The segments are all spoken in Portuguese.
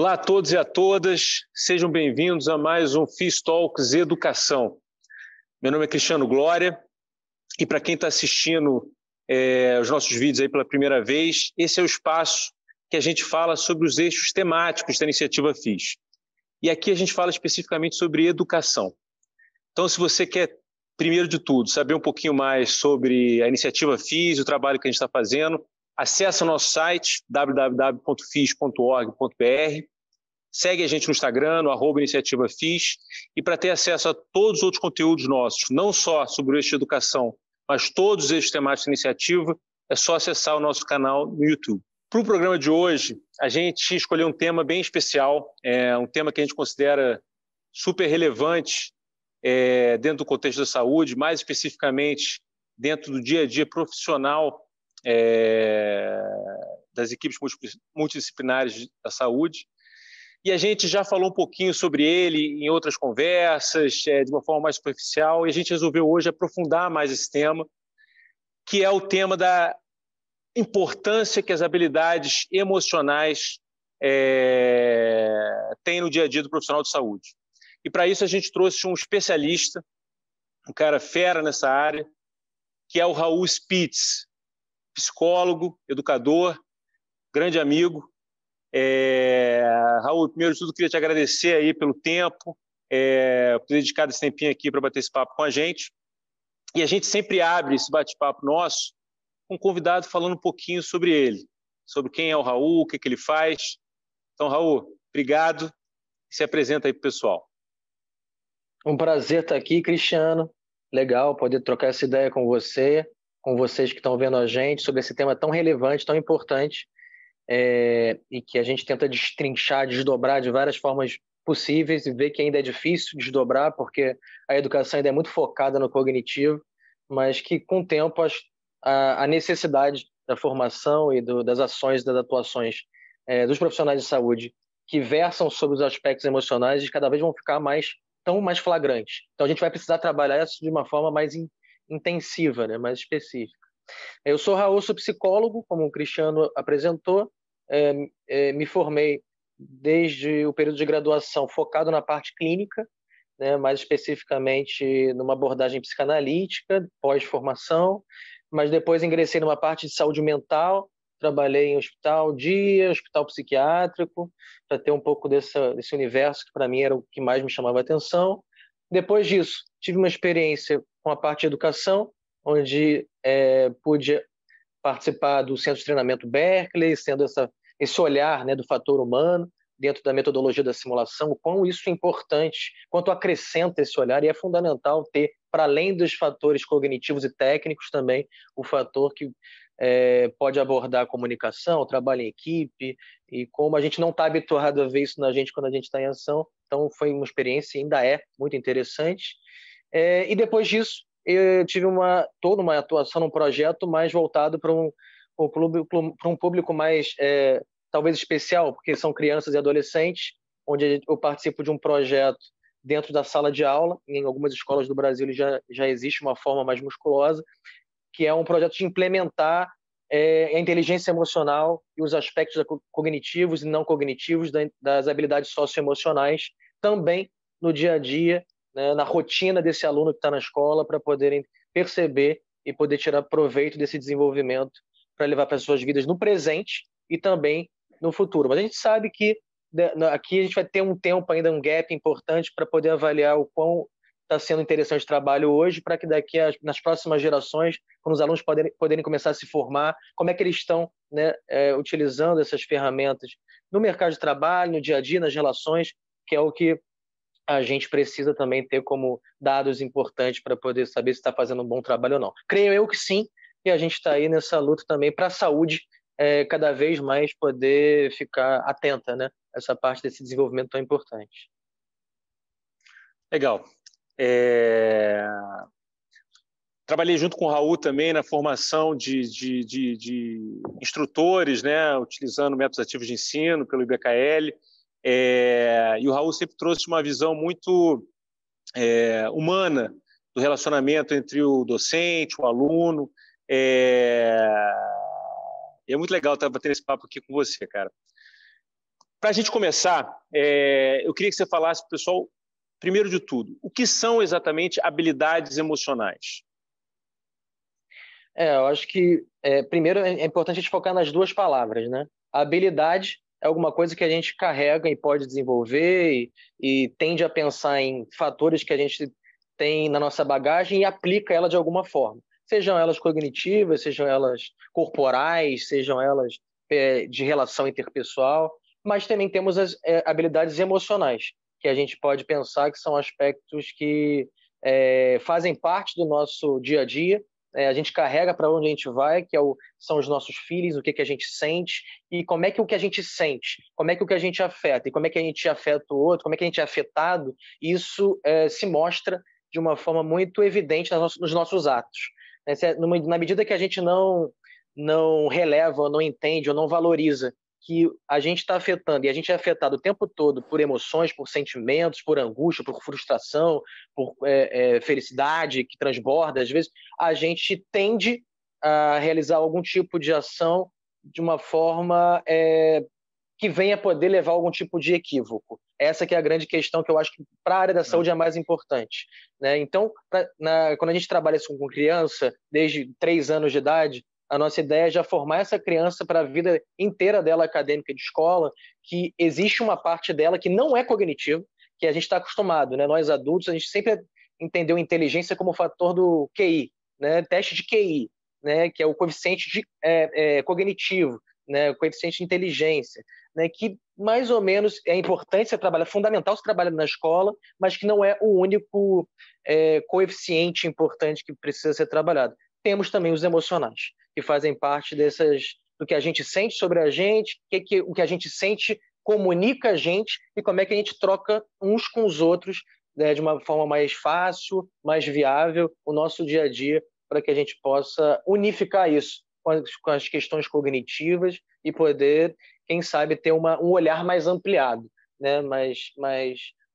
Olá a todos e a todas, sejam bem-vindos a mais um FIS Talks Educação. Meu nome é Cristiano Glória e para quem está assistindo os nossos vídeos aí pela primeira vez, esse é o espaço que a gente fala sobre os eixos temáticos da iniciativa FIS. E aqui a gente fala especificamente sobre educação. Então, se você quer, primeiro de tudo, saber um pouquinho mais sobre a iniciativa FIS, o trabalho que a gente está fazendo, acesse o nosso site www.fis.org.br, segue a gente no Instagram, no @iniciativafis, e para ter acesso a todos os outros conteúdos nossos, não só sobre o eixo de educação, mas todos os eixos temáticos da iniciativa, é só acessar o nosso canal no YouTube. Para o programa de hoje, a gente escolheu um tema bem especial, um tema que a gente considera super relevante dentro do contexto da saúde, mais especificamente dentro do dia a dia profissional das equipes multidisciplinares da saúde. E a gente já falou um pouquinho sobre ele em outras conversas, de uma forma mais superficial, e a gente resolveu hoje aprofundar mais esse tema, que é o tema da importância que as habilidades emocionais têm no dia a dia do profissional de saúde. E para isso a gente trouxe um especialista, um cara fera nessa área, que é o Raul Spitz, psicólogo, educador, grande amigo. Raul, primeiro de tudo, queria te agradecer aí pelo tempo, por ter dedicado esse tempinho aqui para bater esse papo com a gente. E a gente sempre abre esse bate-papo nosso com um convidado falando um pouquinho sobre ele, sobre quem é o Raul, o que ele faz. Então, Raul, obrigado. Se apresenta aí para o pessoal. Um prazer estar aqui, Cristiano. Legal poder trocar essa ideia com você, com vocês que estão vendo a gente, sobre esse tema tão relevante, tão importante, e que a gente tenta destrinchar, desdobrar de várias formas possíveis, e ver que ainda é difícil desdobrar, porque a educação ainda é muito focada no cognitivo, mas que, com o tempo, a necessidade da formação e das ações, das atuações dos profissionais de saúde que versam sobre os aspectos emocionais cada vez vão ficar tão mais flagrantes. Então, a gente vai precisar trabalhar isso de uma forma mais intensiva, né, mais específica. Eu sou Raul, sou psicólogo, como o Cristiano apresentou. Me formei desde o período de graduação focado na parte clínica, né, mais especificamente numa abordagem psicanalítica, pós-formação, mas depois ingressei numa parte de saúde mental, trabalhei em hospital dia, hospital psiquiátrico, para ter um pouco desse universo que para mim era o que mais me chamava a atenção. Depois disso, tive uma experiência com a parte de educação, onde pude participar do Centro de Treinamento Berkeley, sendo esse olhar, né, do fator humano, dentro da metodologia da simulação, o quão isso é importante, quanto acrescenta esse olhar, e é fundamental ter, para além dos fatores cognitivos e técnicos, também o fator que pode abordar a comunicação, o trabalho em equipe, e como a gente não está habituado a ver isso na gente quando a gente está em ação. Então foi uma experiência, ainda é muito interessante. E depois disso, eu tive toda uma atuação num projeto mais voltado para um público mais talvez especial, porque são crianças e adolescentes, onde eu participo de um projeto dentro da sala de aula. Em algumas escolas do Brasil já existe uma forma mais musculosa, que é um projeto de implementar a inteligência emocional e os aspectos cognitivos e não cognitivos das habilidades socioemocionais também no dia a dia, né, na rotina desse aluno que está na escola, para poderem perceber e poder tirar proveito desse desenvolvimento para levar para as suas vidas no presente e também no futuro. Mas a gente sabe que aqui a gente vai ter um tempo ainda, um gap importante para poder avaliar o quão está sendo interessante o trabalho hoje, para que nas próximas gerações, quando os alunos poderem começar a se formar, como é que eles estão, né, utilizando essas ferramentas no mercado de trabalho, no dia a dia, nas relações, que é o que a gente precisa também ter como dados importantes para poder saber se está fazendo um bom trabalho ou não. Creio eu que sim, e a gente está aí nessa luta também para a saúde cada vez mais poder ficar atenta, né, a essa parte desse desenvolvimento tão importante. Legal. Trabalhei junto com o Raul também na formação de instrutores, né, utilizando métodos ativos de ensino pelo IBKL, e o Raul sempre trouxe uma visão muito humana do relacionamento entre o docente, o aluno, e é muito legal estar batendo esse papo aqui com você, cara. Para a gente começar, eu queria que você falasse para o pessoal, primeiro de tudo, o que são exatamente habilidades emocionais? Eu acho que, primeiro, é importante a gente focar nas duas palavras, né? A habilidade é alguma coisa que a gente carrega e pode desenvolver e tende a pensar em fatores que a gente tem na nossa bagagem e aplica ela de alguma forma. Sejam elas cognitivas, sejam elas corporais, sejam elas de relação interpessoal, mas também temos as habilidades emocionais, que a gente pode pensar que são aspectos que fazem parte do nosso dia a dia. A gente carrega para onde a gente vai, que são os nossos feelings, o que a gente sente, e como é que o que a gente sente, como é que o que a gente afeta, e como é que a gente afeta o outro, como é que a gente é afetado, isso se mostra de uma forma muito evidente nos nossos atos. Na medida que a gente não releva, ou não entende, ou não valoriza que a gente está afetando, e a gente é afetado o tempo todo por emoções, por sentimentos, por angústia, por frustração, por felicidade que transborda, às vezes, a gente tende a realizar algum tipo de ação de uma forma que venha poder levar a algum tipo de equívoco. Essa que é a grande questão que eu acho que para a área da saúde é a mais importante, né? Então, quando a gente trabalha com criança, desde 3 anos de idade, a nossa ideia é já formar essa criança para a vida inteira dela acadêmica de escola, que existe uma parte dela que não é cognitiva, que a gente está acostumado, né? Nós adultos, a gente sempre entendeu inteligência como fator do QI, né? Teste de QI, né? Que é o coeficiente cognitivo, né? O coeficiente de inteligência, né? Que mais ou menos é importante, é fundamental você trabalhar na escola, mas que não é o único coeficiente importante que precisa ser trabalhado. Temos também os emocionais, que fazem parte do que a gente sente sobre a gente, o que a gente sente comunica a gente e como é que a gente troca uns com os outros, né, de uma forma mais fácil, mais viável, o nosso dia a dia, para que a gente possa unificar isso com as questões cognitivas e poder, quem sabe, ter um olhar mais ampliado, né, mas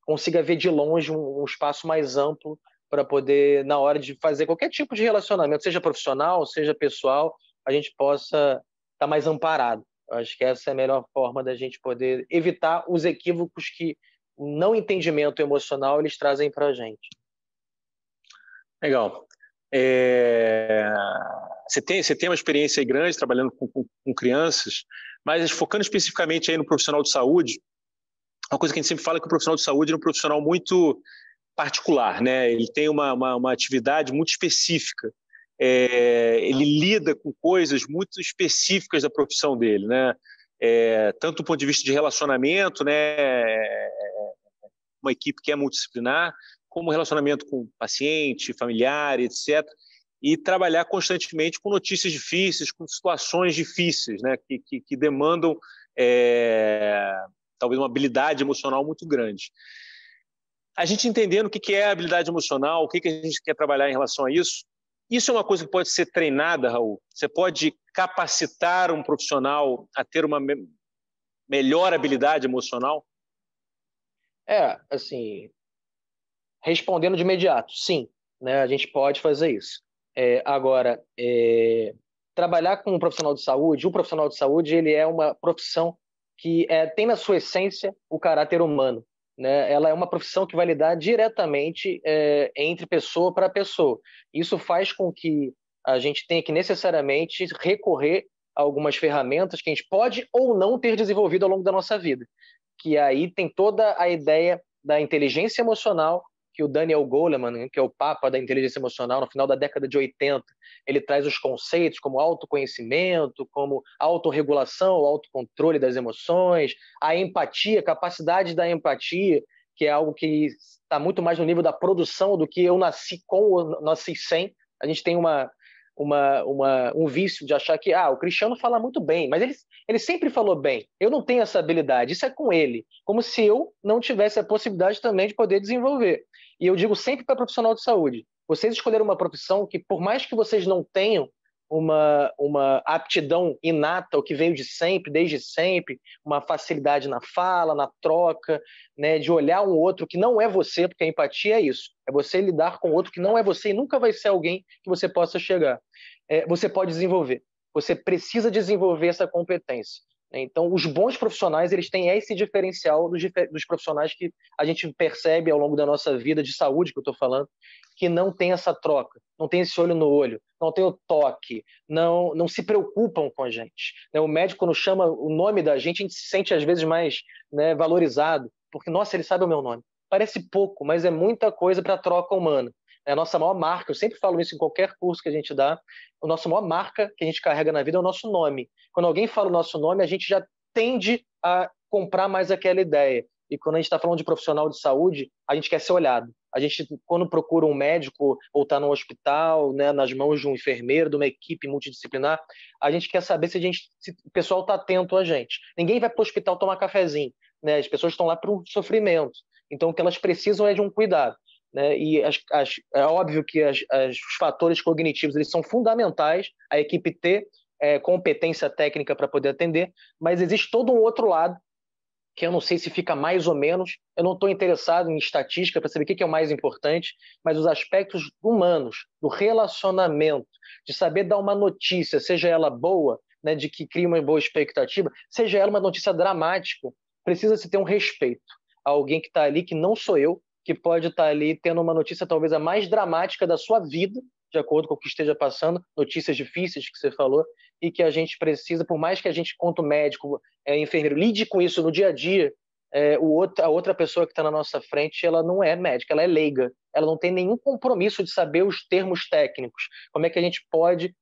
consiga ver de longe um espaço mais amplo para poder, na hora de fazer qualquer tipo de relacionamento, seja profissional, seja pessoal, a gente possa estar mais amparado. Eu acho que essa é a melhor forma da gente poder evitar os equívocos que o não entendimento emocional eles trazem para a gente. Legal. Você tem uma experiência aí grande trabalhando com crianças, mas focando especificamente aí no profissional de saúde, uma coisa que a gente sempre fala é que o profissional de saúde é um profissional muito particular, né? Ele tem uma atividade muito específica. Ele lida com coisas muito específicas da profissão dele, né? Tanto do ponto de vista de relacionamento, né? Uma equipe que é multidisciplinar, como relacionamento com paciente, familiar, etc. E trabalhar constantemente com notícias difíceis, com situações difíceis, né? Que demandam talvez uma habilidade emocional muito grande. A gente entendendo o que é a habilidade emocional, o que a gente quer trabalhar em relação a isso, isso é uma coisa que pode ser treinada, Raul? Você pode capacitar um profissional a ter uma melhor habilidade emocional? Assim, respondendo de imediato, sim, né, a gente pode fazer isso. Agora, trabalhar com um profissional de saúde, o profissional de saúde ele é uma profissão que tem na sua essência o caráter humano, né? Ela é uma profissão que vai lidar diretamente entre pessoa para pessoa. Isso faz com que a gente tenha que necessariamente recorrer a algumas ferramentas que a gente pode ou não ter desenvolvido ao longo da nossa vida, que aí tem toda a ideia da inteligência emocional, que o Daniel Goleman, que é o papa da inteligência emocional, no final da década de 80, ele traz os conceitos como autoconhecimento, como autorregulação, o autocontrole das emoções, a empatia, a capacidade da empatia, que é algo que está muito mais no nível da produção do que eu nasci com ou nasci sem. A gente tem um vício de achar que o Cristiano fala muito bem, mas ele sempre falou bem. Eu não tenho essa habilidade, isso é com ele. Como se eu não tivesse a possibilidade também de poder desenvolver. E eu digo sempre para profissional de saúde, vocês escolheram uma profissão que, por mais que vocês não tenham uma aptidão inata, o que veio de sempre, desde sempre, uma facilidade na fala, na troca, né, de olhar um outro que não é você, porque a empatia é isso, é você lidar com outro que não é você e nunca vai ser alguém que você possa chegar. Você pode desenvolver, você precisa desenvolver essa competência. Então, os bons profissionais, eles têm esse diferencial dos profissionais que a gente percebe ao longo da nossa vida de saúde, que eu estou falando, que não tem essa troca, não tem esse olho no olho, não tem o toque, não se preocupam com a gente. O médico, quando chama o nome da gente, a gente se sente às vezes mais, né, valorizado, porque, nossa, ele sabe o meu nome. Parece pouco, mas é muita coisa para a troca humana. É a nossa maior marca, eu sempre falo isso em qualquer curso que a gente dá, a nossa maior marca que a gente carrega na vida é o nosso nome. Quando alguém fala o nosso nome, a gente já tende a comprar mais aquela ideia. E quando a gente está falando de profissional de saúde, a gente quer ser olhado. A gente, quando procura um médico ou está no hospital, né, nas mãos de um enfermeiro, de uma equipe multidisciplinar, a gente quer saber se o pessoal está atento a gente. Ninguém vai para o hospital tomar cafezinho, né? As pessoas estão lá para um sofrimento. Então, o que elas precisam é de um cuidado. Né? E é óbvio que os fatores cognitivos eles são fundamentais, a equipe ter competência técnica para poder atender, mas existe todo um outro lado que eu não sei se fica mais ou menos, eu não estou interessado em estatística para saber o que é o mais importante, mas os aspectos humanos, do relacionamento, de saber dar uma notícia, seja ela boa, né, de que cria uma boa expectativa, seja ela uma notícia dramática, precisa-se ter um respeito a alguém que está ali, que não sou eu, que pode estar ali tendo uma notícia talvez a mais dramática da sua vida, de acordo com o que esteja passando, notícias difíceis que você falou, e que a gente precisa, por mais que a gente, quanto médico, enfermeiro, lide com isso no dia a dia, a outra pessoa que está na nossa frente, ela não é médica, ela é leiga, ela não tem nenhum compromisso de saber os termos técnicos, como é que a gente pode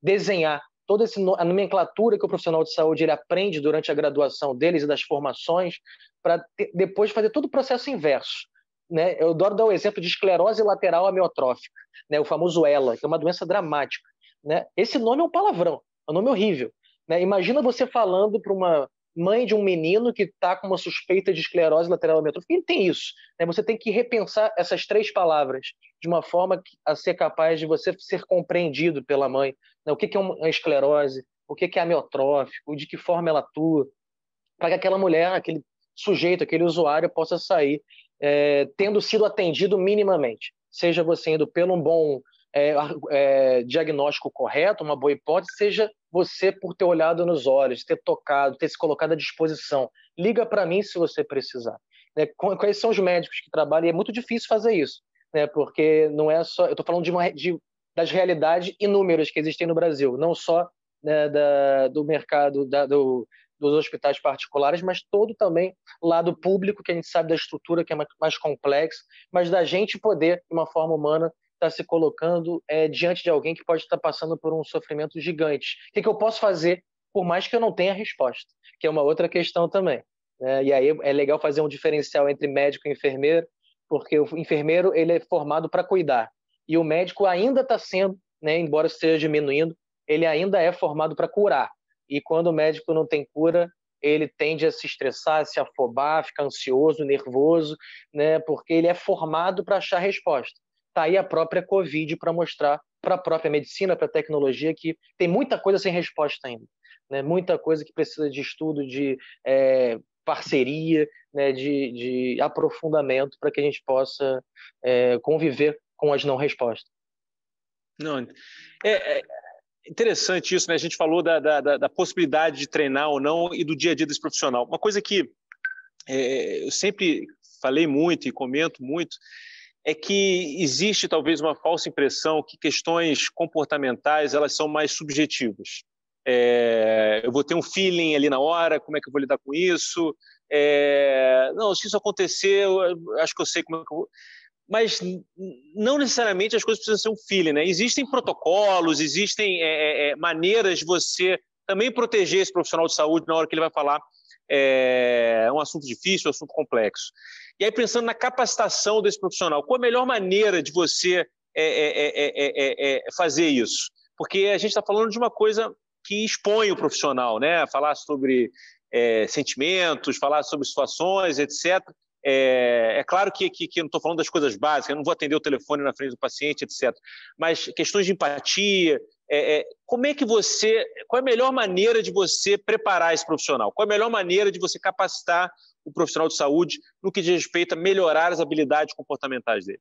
desenhar toda a nomenclatura que o profissional de saúde ele aprende durante a graduação deles e das formações, para depois fazer todo o processo inverso. Né? Eu adoro dar o exemplo de esclerose lateral amiotrófica, né? O famoso ELA, que é uma doença dramática. Né? Esse nome é um palavrão, é um nome horrível. Né? Imagina você falando para uma mãe de um menino que está com uma suspeita de esclerose lateral amiotrófica. Ele tem isso. Né? Você tem que repensar essas 3 palavras de uma forma a ser capaz de você ser compreendido pela mãe. Né? O que é uma esclerose, o que é amiotrófico, de que forma ela atua, para que aquela mulher, aquele sujeito, aquele usuário possa sair tendo sido atendido minimamente. Seja você indo pelo um bom diagnóstico correto, uma boa hipótese, seja você por ter olhado nos olhos, ter tocado, ter se colocado à disposição. Liga para mim se você precisar. Né? Quais são os médicos que trabalham? E é muito difícil fazer isso, né? Porque não é só... Eu estou falando das realidades inúmeras que existem no Brasil, não só, né, do mercado, dos hospitais particulares, mas todo também lado público, que a gente sabe da estrutura que é mais complexa, mas da gente poder, de uma forma humana, estar se colocando diante de alguém que pode estar passando por um sofrimento gigante. O que eu posso fazer, por mais que eu não tenha resposta? Que é uma outra questão também. E aí é legal fazer um diferencial entre médico e enfermeiro, porque o enfermeiro ele é formado para cuidar, e o médico ainda está sendo, né, embora esteja diminuindo, ele ainda é formado para curar. E quando o médico não tem cura, ele tende a se estressar, a se afobar, ficar ansioso, nervoso, né? Porque ele é formado para achar resposta. Está aí a própria Covid para mostrar para a própria medicina, para a tecnologia, que tem muita coisa sem resposta ainda. Né? Muita coisa que precisa de estudo, de parceria, né? de aprofundamento para que a gente possa conviver com as não respostas. Não, interessante isso, né? A gente falou da possibilidade de treinar ou não e do dia a dia desse profissional. Uma coisa que eu sempre falei muito e comento muito é que existe talvez uma falsa impressão que questões comportamentais elas são mais subjetivas. Eu vou ter um feeling ali na hora, como é que eu vou lidar com isso? Não, se isso acontecer, eu acho que eu sei como é que eu vou... Mas não necessariamente as coisas precisam ser um feeling, né? Existem protocolos, existem maneiras de você também proteger esse profissional de saúde na hora que ele vai falar um assunto difícil, um assunto complexo. E aí, pensando na capacitação desse profissional, qual a melhor maneira de você fazer isso? Porque a gente está falando de uma coisa que expõe o profissional, né? Falar sobre sentimentos, falar sobre situações, etc., é claro que eu não estou falando das coisas básicas, eu não vou atender o telefone na frente do paciente, etc. Mas questões de empatia, como é que qual é a melhor maneira de você preparar esse profissional? Qual é a melhor maneira de você capacitar o profissional de saúde no que diz respeito a melhorar as habilidades comportamentais dele?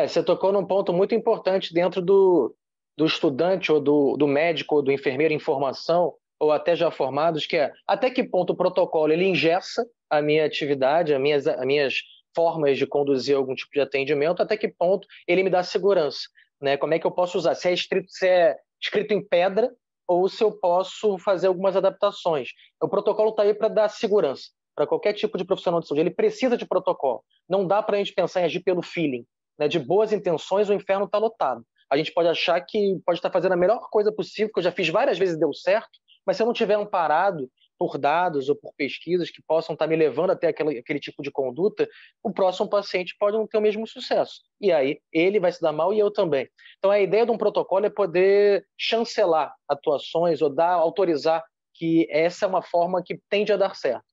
Você tocou num ponto muito importante dentro do estudante ou do médico ou do enfermeiro em formação, ou até já formados, que é até que ponto o protocolo ele engessa a minha atividade, as minhas formas de conduzir algum tipo de atendimento, até que ponto ele me dá segurança, né? Como é que eu posso usar? Se é escrito em pedra ou se eu posso fazer algumas adaptações. O protocolo está aí para dar segurança para qualquer tipo de profissional de saúde. Ele precisa de protocolo. Não dá para a gente pensar em agir pelo feeling, né? De boas intenções, o inferno está lotado. A gente pode achar que pode estar fazendo a melhor coisa possível, que eu já fiz várias vezes e deu certo, mas se eu não tiver amparado por dados ou por pesquisas que possam estar me levando até aquele tipo de conduta, o próximo paciente pode não ter o mesmo sucesso. E aí ele vai se dar mal e eu também. Então a ideia de um protocolo é poder chancelar atuações ou autorizar que essa é uma forma que tende a dar certo.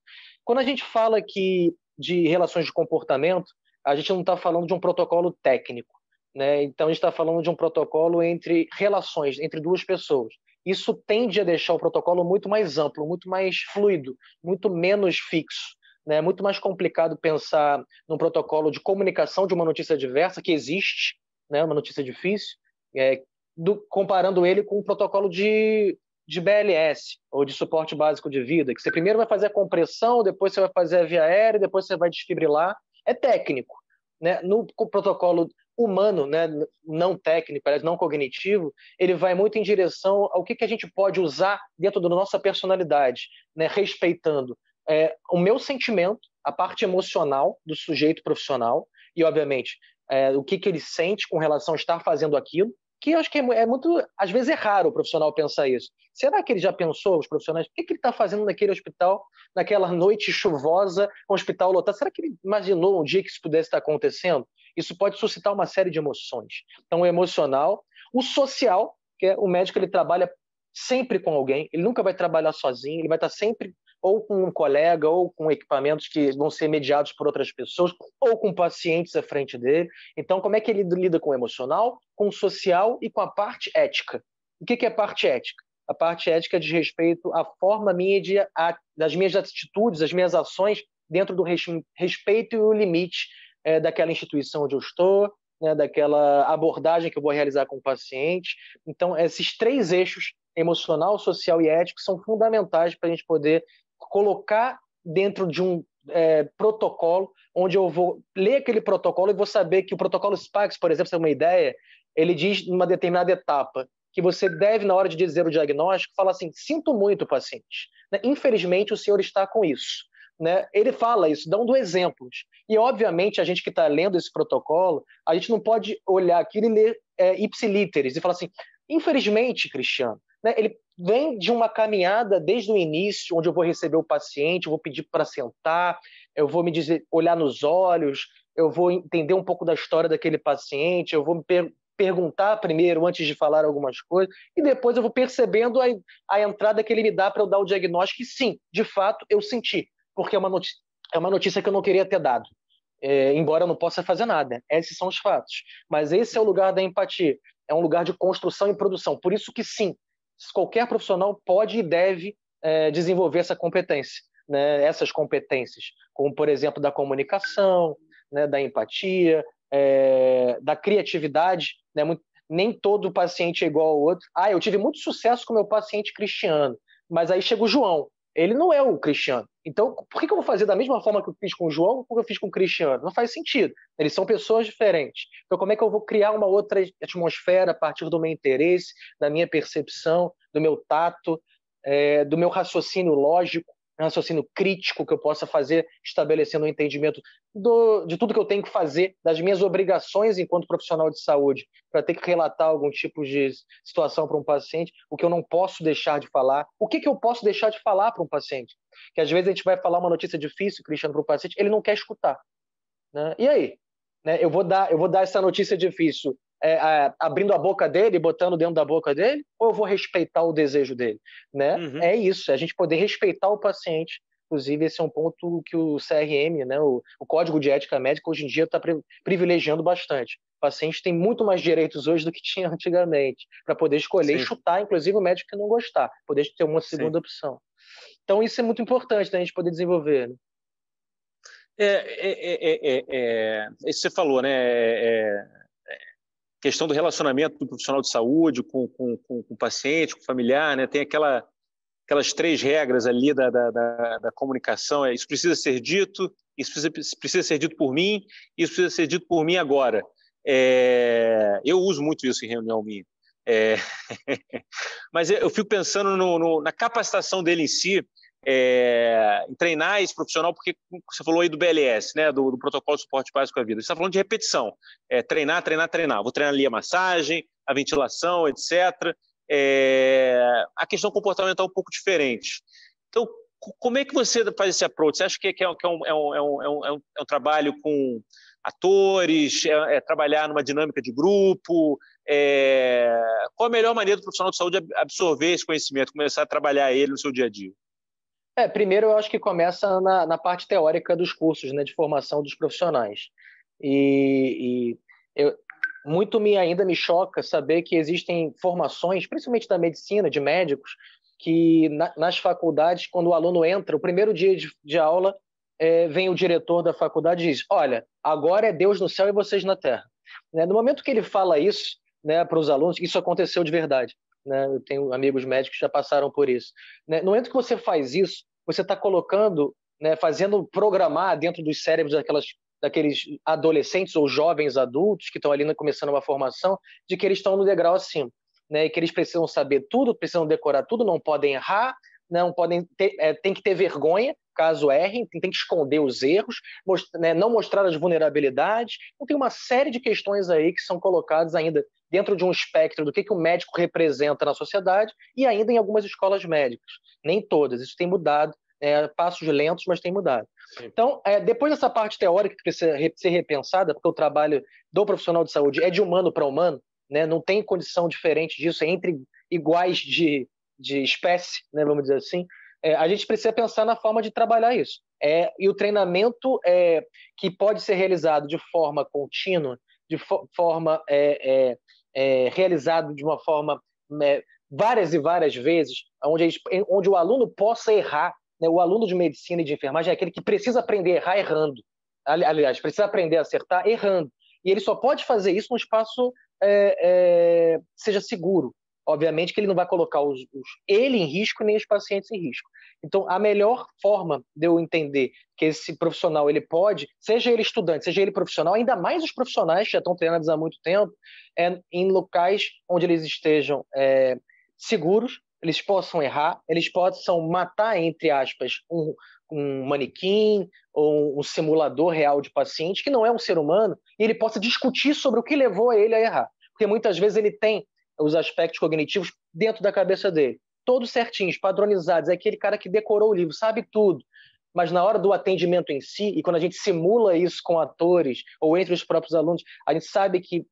Quando a gente fala aqui de relações de comportamento, a gente não está falando de um protocolo técnico, né? Então a gente está falando de um protocolo entre relações, entre duas pessoas. Isso tende a deixar o protocolo muito mais amplo, muito mais fluido, muito menos fixo, né? Muito mais complicado pensar num protocolo de comunicação de uma notícia diversa, que existe, né? Uma notícia difícil, comparando ele com um protocolo de BLS, ou de suporte básico de vida, que você primeiro vai fazer a compressão, depois você vai fazer a via aérea, depois você vai desfibrilar. É técnico, né? No protocolo humano, né, não técnico, não cognitivo, ele vai muito em direção ao que a gente pode usar dentro da nossa personalidade, né, respeitando o meu sentimento, a parte emocional do sujeito profissional e, obviamente, o que ele sente com relação a estar fazendo aquilo, que eu acho que é muito, às vezes é raro o profissional pensar isso. Será que ele já pensou, os profissionais, o que ele está fazendo naquele hospital, naquela noite chuvosa, com o hospital lotado? Será que ele imaginou um dia que isso pudesse estar acontecendo? Isso pode suscitar uma série de emoções. Então, o emocional, o social, que é o médico, ele trabalha sempre com alguém, ele nunca vai trabalhar sozinho, ele vai estar sempre ou com um colega, ou com equipamentos que vão ser mediados por outras pessoas, ou com pacientes à frente dele. Então, como é que ele lida com o emocional, com o social e com a parte ética? O que é a parte ética? A parte ética diz respeito à forma minha das minhas atitudes, das minhas ações dentro do respeito e o limite daquela instituição onde eu estou, né, daquela abordagem que eu vou realizar com o paciente. Então, esses três eixos, emocional, social e ético, são fundamentais para a gente poder colocar dentro de um protocolo, onde eu vou ler aquele protocolo e vou saber que o protocolo SPACS, por exemplo, se é uma ideia, ele diz numa determinada etapa que você deve, na hora de dizer o diagnóstico, falar assim: sinto muito, paciente, né? Infelizmente o senhor está com isso. Né? Ele fala isso, dando exemplos. E, obviamente, a gente que está lendo esse protocolo, a gente não pode olhar aquilo e ler ipsilíteres e falar assim: infelizmente, Cristiano, né? Ele vem de uma caminhada desde o início, onde eu vou receber o paciente, eu vou pedir para sentar, eu vou olhar nos olhos, eu vou entender um pouco da história daquele paciente, eu vou me perguntar primeiro antes de falar algumas coisas, e depois eu vou percebendo a entrada que ele me dá para eu dar o diagnóstico, e sim, de fato, eu senti, porque é uma notícia que eu não queria ter dado, embora eu não possa fazer nada. Esses são os fatos. Mas esse é o lugar da empatia, é um lugar de construção e produção. Por isso que sim, qualquer profissional pode e deve desenvolver essa competência, né? Essas competências, como, por exemplo, da comunicação, né? Da empatia, da criatividade, né? Nem todo paciente é igual ao outro. Eu tive muito sucesso com o meu paciente Cristiano, mas aí chega o João. Ele não é o Cristiano. Então, por que eu vou fazer da mesma forma que eu fiz com o João ou que eu fiz com o Cristiano? Não faz sentido. Eles são pessoas diferentes. Então, como é que eu vou criar uma outra atmosfera a partir do meu interesse, da minha percepção, do meu tato, do meu raciocínio lógico, raciocínio crítico que eu possa fazer, estabelecendo um entendimento de tudo que eu tenho que fazer, das minhas obrigações enquanto profissional de saúde, para ter que relatar algum tipo de situação para um paciente, o que eu não posso deixar de falar, o que eu posso deixar de falar para um paciente. Que às vezes a gente vai falar uma notícia difícil, Cristiano, para o paciente, ele não quer escutar. Né? E aí? Né? Eu vou dar essa notícia difícil abrindo a boca dele, botando dentro da boca dele, ou eu vou respeitar o desejo dele? Né? Uhum. É isso, é a gente poder respeitar o paciente. Inclusive, esse é um ponto que o CRM, né, o Código de Ética Médica, hoje em dia está privilegiando bastante. O paciente tem muito mais direitos hoje do que tinha antigamente, para poder escolher e chutar, inclusive, o médico que não gostar, poder ter uma segunda opção. Então, isso é muito importante, né, a gente poder desenvolver. Né? Isso você falou, né? Questão do relacionamento do profissional de saúde com o paciente, com o familiar, né? Tem aquelas 3 regras ali da comunicação, isso precisa ser dito, isso precisa ser dito por mim, isso precisa ser dito por mim agora. Eu uso muito isso em reunião minha. Mas eu fico pensando na capacitação dele em si, em treinar esse profissional, porque você falou aí do BLS, né, do Protocolo de Suporte Básico à Vida. Você está falando de repetição, treinar. Vou treinar ali a massagem, a ventilação, etc. A questão comportamental é um pouco diferente. Então, como é que você faz esse approach? Você acha que é um trabalho com atores, trabalhar numa dinâmica de grupo? Qual a melhor maneira do profissional de saúde absorver esse conhecimento, começar a trabalhar ele no seu dia a dia? Primeiro, eu acho que começa na parte teórica dos cursos, né, de formação dos profissionais. Muito ainda me choca saber que existem formações, principalmente da medicina, de médicos, que nas faculdades, quando o aluno entra, o primeiro dia de aula, vem o diretor da faculdade e diz: olha, agora é Deus no céu e vocês na terra. Né? No momento que ele fala isso, né, para os alunos, isso aconteceu de verdade. Né? Eu tenho amigos médicos que já passaram por isso. Né? No momento que você faz isso, você está colocando, né, fazendo programar dentro dos cérebros daqueles adolescentes ou jovens adultos que estão ali começando uma formação, de que eles estão no degrau acima, né, e que eles precisam saber tudo, precisam decorar tudo, não podem errar, não podem tem que ter vergonha caso errem, tem que esconder os erros, não mostrar as vulnerabilidades. Então, tem uma série de questões aí que são colocadas ainda dentro de um espectro do que o médico representa na sociedade e ainda em algumas escolas médicas. Nem todas, isso tem mudado, passos lentos, mas tem mudado. Então, depois dessa parte teórica que precisa ser repensada, porque o trabalho do profissional de saúde é de humano para humano, né? Não tem condição diferente disso, entre iguais de espécie, né, vamos dizer assim, a gente precisa pensar na forma de trabalhar isso. E o treinamento que pode ser realizado de forma contínua, de forma realizado de uma forma várias e várias vezes, onde o aluno possa errar. Né? O aluno de medicina e de enfermagem é aquele que precisa aprender a errar errando. Aliás, precisa aprender a acertar errando. E ele só pode fazer isso num espaço seja seguro. Obviamente que ele não vai colocar ele em risco nem os pacientes em risco. Então, a melhor forma de eu entender que esse profissional ele pode, seja ele estudante, seja ele profissional, ainda mais os profissionais que já estão treinados há muito tempo, em locais onde eles estejam seguros, eles possam errar, eles possam matar, entre aspas, um manequim ou um simulador real de paciente, que não é um ser humano, e ele possa discutir sobre o que levou ele a errar. Porque muitas vezes ele tem os aspectos cognitivos dentro da cabeça dele, todos certinhos, padronizados, é aquele cara que decorou o livro, sabe tudo, mas na hora do atendimento em si, e quando a gente simula isso com atores ou entre os próprios alunos, a gente sabe que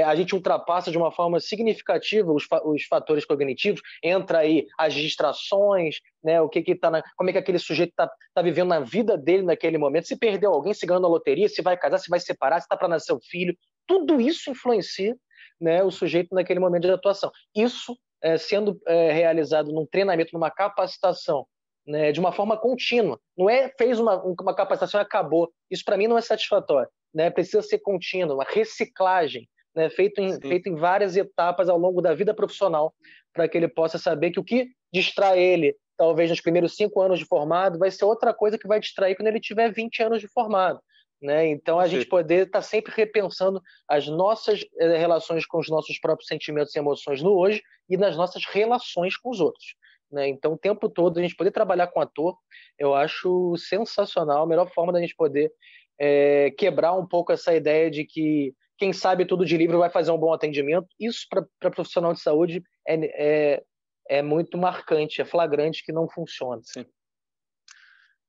a gente ultrapassa de uma forma significativa os fatores cognitivos, entra aí as distrações, né, como é que aquele sujeito está vivendo na vida dele naquele momento, se perdeu alguém, se ganhou na loteria, se vai casar, se vai separar, se está para nascer o filho, tudo isso influencia, né, o sujeito naquele momento de atuação. Isso sendo realizado num treinamento, numa capacitação, né, de uma forma contínua. Não fez uma capacitação e acabou. Isso, para mim, não é satisfatório. Né? Precisa ser contínuo, uma reciclagem, né, feito em várias etapas ao longo da vida profissional, para que ele possa saber que o que distrai ele, talvez nos primeiros 5 anos de formado, vai ser outra coisa que vai distrair quando ele tiver 20 anos de formado. Né? Então, a gente poder estar sempre repensando as nossas relações com os nossos próprios sentimentos e emoções no hoje e nas nossas relações com os outros. Né? Então, o tempo todo, a gente poder trabalhar com ator, eu acho sensacional, a melhor forma da gente poder quebrar um pouco essa ideia de que quem sabe tudo de livro vai fazer um bom atendimento. Isso, para profissional de saúde, é muito marcante, é flagrante que não funciona. Sim.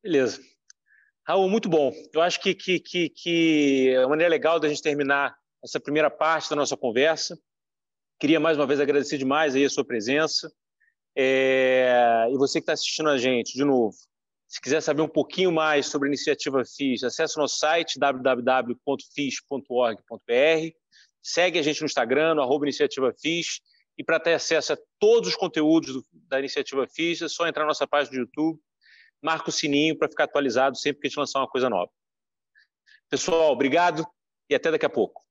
Beleza. Raul, muito bom. Eu acho que é uma maneira legal da gente terminar essa primeira parte da nossa conversa. Queria mais uma vez agradecer demais aí a sua presença. E você que está assistindo a gente, de novo, se quiser saber um pouquinho mais sobre a Iniciativa FIS, acesse o nosso site www.fis.org.br, segue a gente no Instagram, no @iniciativafis, e para ter acesso a todos os conteúdos da Iniciativa FIS, é só entrar na nossa página do YouTube, marca o sininho para ficar atualizado sempre que a gente lançar uma coisa nova. Pessoal, obrigado e até daqui a pouco.